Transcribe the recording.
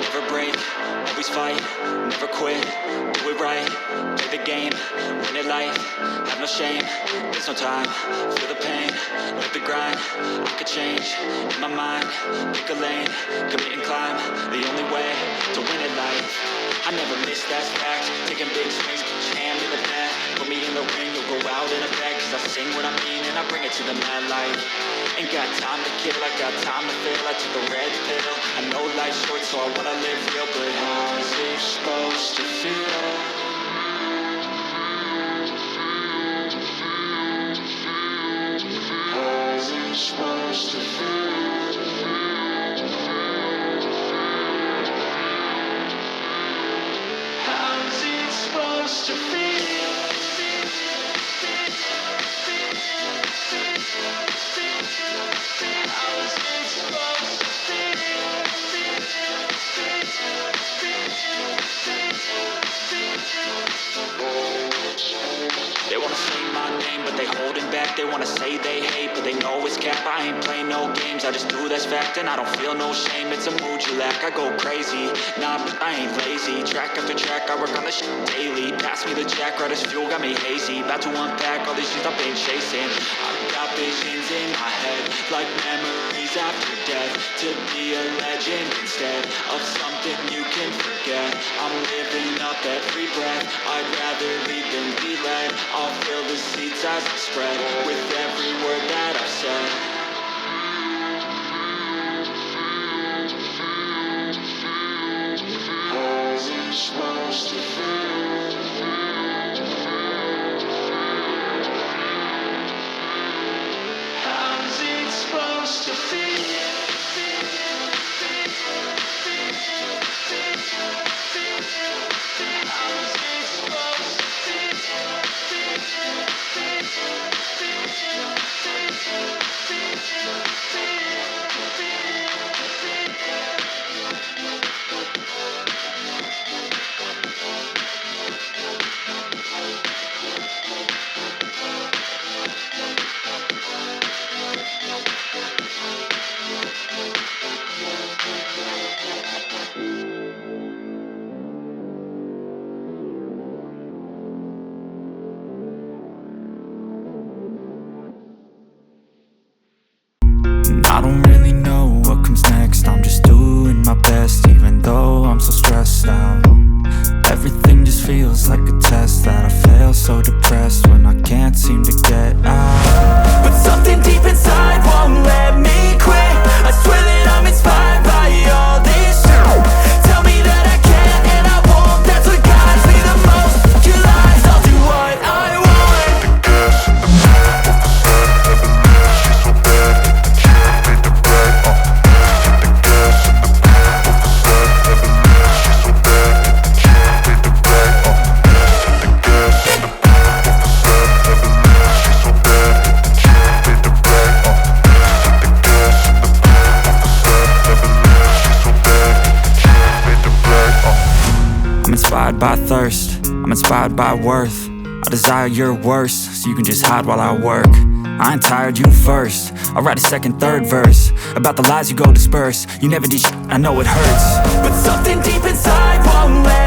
Never break, always fight, never quit, do it right, play the game, win it life, have no shame, there's no time, feel the pain, live the grind, I could change, in my mind, pick a lane, commit and climb, the only way to win it life, I never miss, that's fact, taking big swings, put your hand in the bat, put me in the ring, you'll go out in a bag, cause I sing what I mean and I bring it to the mad light. Ain't got time to kill, I got time to feel. I took a red pill, I know life's short so I wanna live real. But how's it supposed to feel? How's it supposed to feel? How's it supposed to feel? They wanna say my name, but they holding back. They wanna say they hate, but they know it's cap. I ain't playing no games, I just do that's fact. And I don't feel no shame, it's a mood you lack. I go crazy, nah, but I ain't lazy. Track after track, I work on this shit daily. Pass me the jack, right as fuel, got me hazy. About to unpack all these shit I've been chasing. I've got visions in my head, like memories after death. To be a legend instead of something you can forget. I'm living up every breath, I'd rather lead than be led. I'll fill the seats as I spread with every word that I've said. How's it supposed to feel? How's it supposed to feel? I don't really know what comes next, I'm just doing my best, even though I'm so stressed out. Everything just feels like a test that I fail, so depressed when I can't seem to get out. But something deep inside won't let me quit, I swear that I'm inspired by all this shit. Tell me that I can and I won't, that's what guides me the most. Your lies, I'll do what I want. I'm inspired by thirst, I'm inspired by worth. I desire your worst, so you can just hide while I work. I ain't tired, you first. I'll write a second, third verse about the lies you go disperse. You never did shit, I know it hurts. But something deep inside won't let